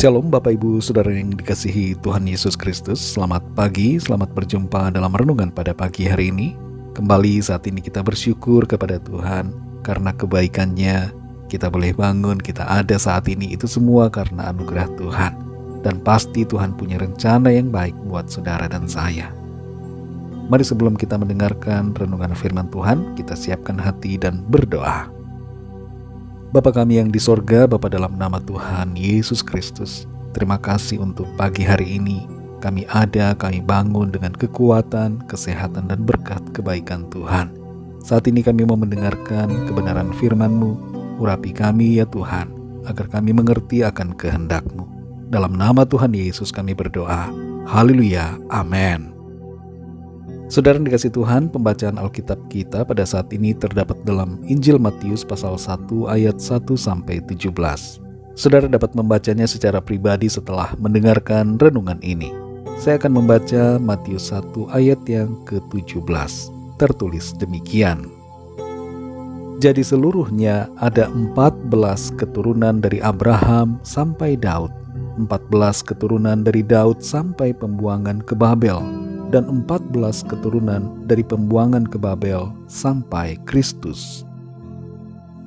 Shalom Bapak Ibu Saudara yang dikasihi Tuhan Yesus Kristus. Selamat pagi, selamat berjumpa dalam renungan pada pagi hari ini. Kembali saat ini kita bersyukur kepada Tuhan karena kebaikannya. Kita boleh bangun, kita ada saat ini, itu semua karena anugerah Tuhan. Dan pasti Tuhan punya rencana yang baik buat saudara dan saya. Mari sebelum kita mendengarkan renungan firman Tuhan, kita siapkan hati dan berdoa. Bapa kami yang di sorga, Bapa dalam nama Tuhan Yesus Kristus, terima kasih untuk pagi hari ini. Kami bangun dengan kekuatan, kesehatan, dan berkat kebaikan Tuhan. Saat ini kami mau mendengarkan kebenaran firman-Mu. Urapi kami ya Tuhan, agar kami mengerti akan kehendak-Mu. Dalam nama Tuhan Yesus kami berdoa. Haleluya, amin. Saudara yang dikasih Tuhan, pembacaan Alkitab kita pada saat ini terdapat dalam Injil Matius pasal 1 ayat 1-17. Saudara dapat membacanya secara pribadi setelah mendengarkan renungan ini. Saya akan membaca Matius 1 ayat yang ke-17. Tertulis demikian. Jadi seluruhnya ada 14 keturunan dari Abraham sampai Daud, 14 keturunan dari Daud sampai pembuangan ke Babel, dan 14 keturunan dari pembuangan ke Babel sampai Kristus.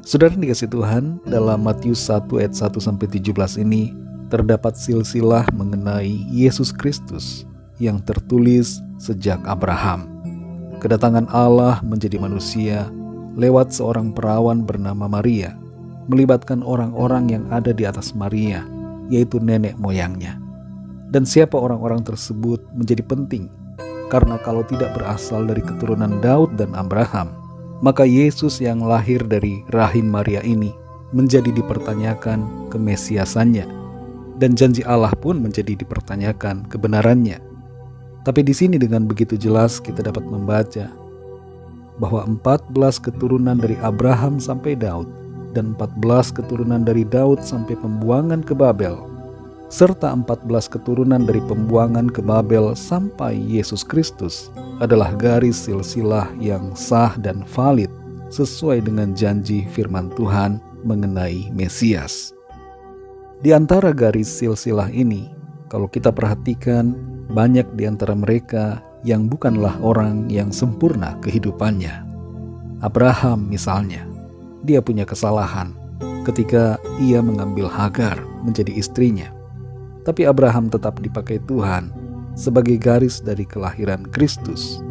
Saudara dikasih Tuhan, dalam Matius 1 ayat 1-17 ini terdapat silsilah mengenai Yesus Kristus yang tertulis sejak Abraham. Kedatangan Allah menjadi manusia lewat seorang perawan bernama Maria, melibatkan orang-orang yang ada di atas Maria, yaitu nenek moyangnya. Dan siapa orang-orang tersebut menjadi penting, karena kalau tidak berasal dari keturunan Daud dan Abraham, maka Yesus yang lahir dari rahim Maria ini menjadi dipertanyakan kemesiasannya, dan janji Allah pun menjadi dipertanyakan kebenarannya. Tapi di sini dengan begitu jelas kita dapat membaca bahwa 14 keturunan dari Abraham sampai Daud, dan 14 keturunan dari Daud sampai pembuangan ke Babel, serta 14 keturunan dari pembuangan ke Babel sampai Yesus Kristus adalah garis silsilah yang sah dan valid sesuai dengan janji firman Tuhan mengenai Mesias. Di antara garis silsilah ini, kalau kita perhatikan, banyak di antara mereka yang bukanlah orang yang sempurna kehidupannya. Abraham misalnya, dia punya kesalahan ketika ia mengambil Hagar menjadi istrinya. Tapi Abraham tetap dipakai Tuhan sebagai garis dari kelahiran Kristus.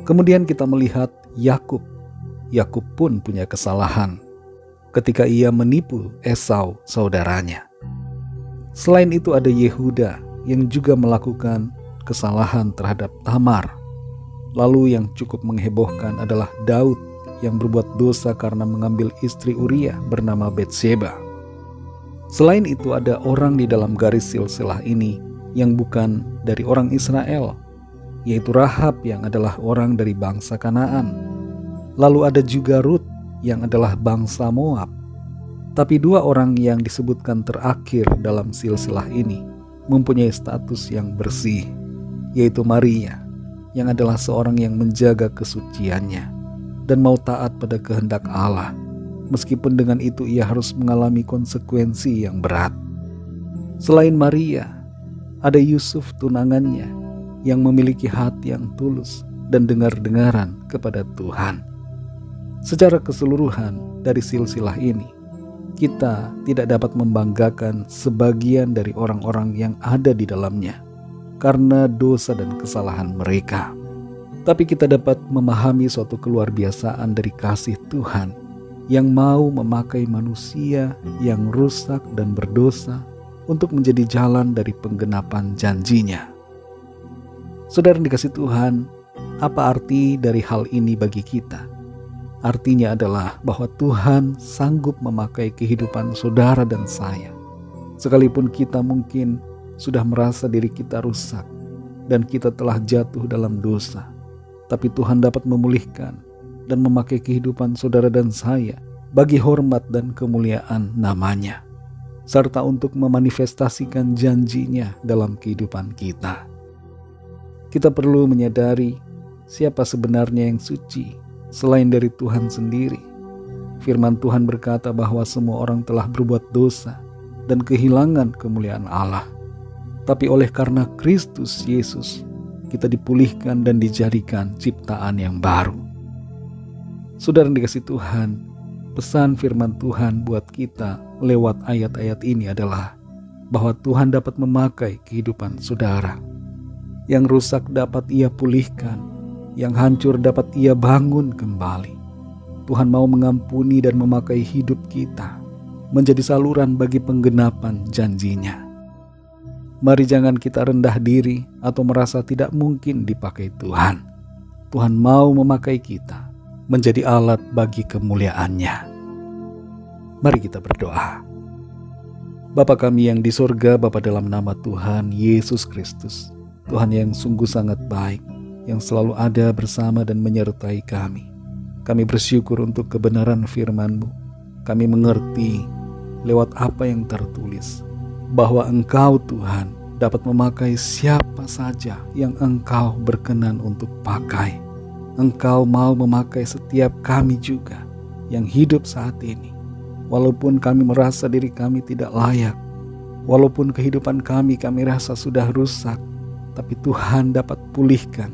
Kemudian kita melihat Yakub. Yakub pun punya kesalahan ketika ia menipu Esau saudaranya. Selain itu ada Yehuda yang juga melakukan kesalahan terhadap Tamar. Lalu yang cukup menghebohkan adalah Daud yang berbuat dosa karena mengambil istri Uria bernama Betsheba. Selain itu ada orang di dalam garis silsilah ini yang bukan dari orang Israel, yaitu Rahab yang adalah orang dari bangsa Kanaan. Lalu ada juga Rut yang adalah bangsa Moab. Tapi dua orang yang disebutkan terakhir dalam silsilah ini mempunyai status yang bersih, yaitu Maria yang adalah seorang yang menjaga kesuciannya dan mau taat pada kehendak Allah. Meskipun dengan itu ia harus mengalami konsekuensi yang berat. Selain Maria, ada Yusuf tunangannya yang memiliki hati yang tulus dan dengar-dengaran kepada Tuhan. Secara keseluruhan dari silsilah ini, kita tidak dapat membanggakan sebagian dari orang-orang yang ada di dalamnya karena dosa dan kesalahan mereka. Tapi kita dapat memahami suatu keluarbiasaan dari kasih Tuhan yang mau memakai manusia yang rusak dan berdosa untuk menjadi jalan dari penggenapan janjinya. Saudara yang dikasih Tuhan, apa arti dari hal ini bagi kita? Artinya adalah bahwa Tuhan sanggup memakai kehidupan saudara dan saya. Sekalipun kita mungkin sudah merasa diri kita rusak dan kita telah jatuh dalam dosa, tapi Tuhan dapat memulihkan dan memakai kehidupan saudara dan saya bagi hormat dan kemuliaan namanya, serta untuk memanifestasikan janjinya dalam kehidupan kita. Kita perlu menyadari siapa sebenarnya yang suci selain dari Tuhan sendiri. Firman Tuhan berkata bahwa semua orang telah berbuat dosa dan kehilangan kemuliaan Allah. Tapi oleh karena Kristus Yesus, kita dipulihkan dan dijadikan ciptaan yang baru. Saudara yang dikasihi Tuhan, pesan firman Tuhan buat kita lewat ayat-ayat ini adalah bahwa Tuhan dapat memakai kehidupan saudara. Yang rusak dapat Ia pulihkan, yang hancur dapat Ia bangun kembali. Tuhan mau mengampuni dan memakai hidup kita menjadi saluran bagi penggenapan janji-Nya. Mari jangan kita rendah diri atau merasa tidak mungkin dipakai Tuhan. Tuhan mau memakai kita menjadi alat bagi kemuliaan-Nya. Mari kita berdoa. Bapa kami yang di surga, Bapa dalam nama Tuhan Yesus Kristus, Tuhan yang sungguh sangat baik, yang selalu ada bersama dan menyertai kami. Kami bersyukur untuk kebenaran firman-Mu. Kami mengerti lewat apa yang tertulis, bahwa Engkau Tuhan dapat memakai siapa saja yang Engkau berkenan untuk pakai. Engkau mau memakai setiap kami juga yang hidup saat ini. Walaupun kami merasa diri kami tidak layak, walaupun kehidupan kami rasa sudah rusak, tapi Tuhan dapat pulihkan,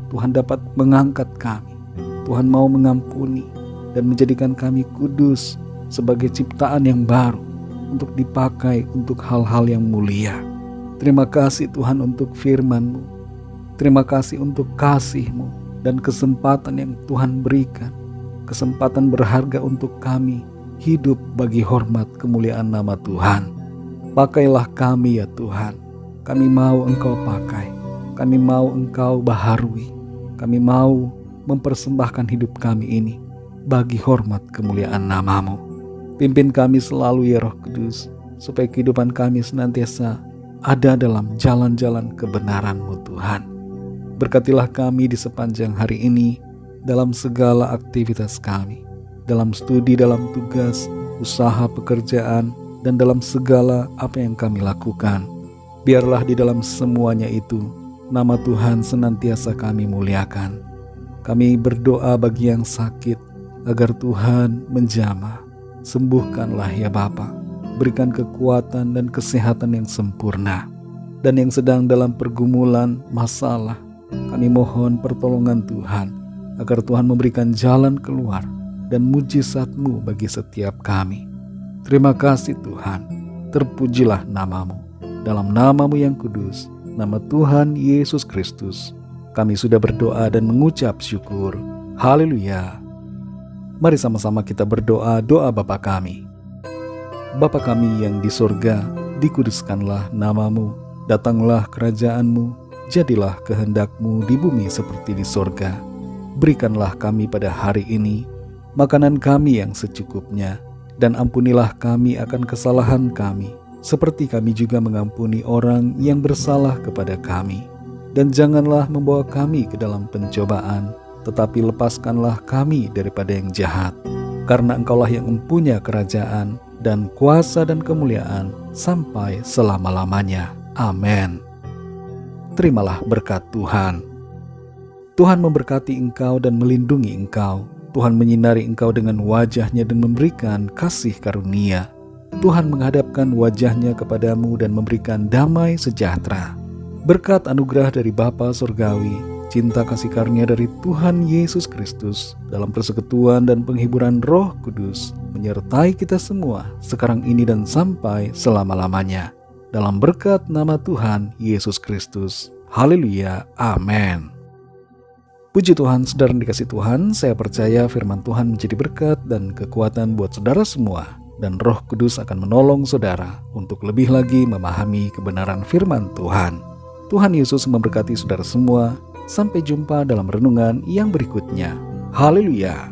Tuhan dapat mengangkat kami. Tuhan mau mengampuni dan menjadikan kami kudus sebagai ciptaan yang baru untuk dipakai untuk hal-hal yang mulia. Terima kasih Tuhan untuk firman-Mu. Terima kasih untuk kasih-Mu dan kesempatan yang Tuhan berikan. Kesempatan berharga untuk kami hidup bagi hormat kemuliaan nama Tuhan. Pakailah kami ya Tuhan. Kami mau Engkau pakai. Kami mau Engkau baharui. Kami mau mempersembahkan hidup kami ini bagi hormat kemuliaan nama-Mu. Pimpin kami selalu ya Roh Kudus, supaya kehidupan kami senantiasa ada dalam jalan-jalan kebenaran-Mu Tuhan. Berkatilah kami di sepanjang hari ini, dalam segala aktivitas kami, dalam studi, dalam tugas, usaha, pekerjaan, dan dalam segala apa yang kami lakukan. Biarlah di dalam semuanya itu, nama Tuhan senantiasa kami muliakan. Kami berdoa bagi yang sakit, agar Tuhan menjamah. Sembuhkanlah ya Bapa, berikan kekuatan dan kesehatan yang sempurna. Dan yang sedang dalam pergumulan, masalah, kami mohon pertolongan Tuhan, agar Tuhan memberikan jalan keluar dan mujizat-Mu bagi setiap kami. Terima kasih Tuhan, terpujilah nama-Mu. Dalam nama-Mu yang kudus, nama Tuhan Yesus Kristus, kami sudah berdoa dan mengucap syukur. Haleluya. Mari sama-sama kita berdoa doa Bapa kami. Bapa kami yang di surga, dikuduskanlah nama-Mu, datanglah kerajaan-Mu, jadilah kehendak-Mu di bumi seperti di surga. Berikanlah kami pada hari ini makanan kami yang secukupnya, dan ampunilah kami akan kesalahan kami, seperti kami juga mengampuni orang yang bersalah kepada kami. Dan janganlah membawa kami ke dalam pencobaan, tetapi lepaskanlah kami daripada yang jahat. Karena Engkaulah yang mempunyai kerajaan dan kuasa dan kemuliaan sampai selama-lamanya. Amin. Terimalah berkat Tuhan. Tuhan memberkati engkau dan melindungi engkau. Tuhan menyinari engkau dengan wajah-Nya dan memberikan kasih karunia. Tuhan menghadapkan wajah-Nya kepadamu dan memberikan damai sejahtera. Berkat anugerah dari Bapa Surgawi, cinta kasih karunia dari Tuhan Yesus Kristus, dalam persekutuan dan penghiburan Roh Kudus, menyertai kita semua sekarang ini dan sampai selama-lamanya. Dalam berkat nama Tuhan Yesus Kristus. Haleluya. Amin. Puji Tuhan, saudara yang dikasihi Tuhan, saya percaya firman Tuhan menjadi berkat dan kekuatan buat saudara semua, dan Roh Kudus akan menolong saudara untuk lebih lagi memahami kebenaran firman Tuhan. Tuhan Yesus memberkati saudara semua. Sampai jumpa dalam renungan yang berikutnya. Haleluya.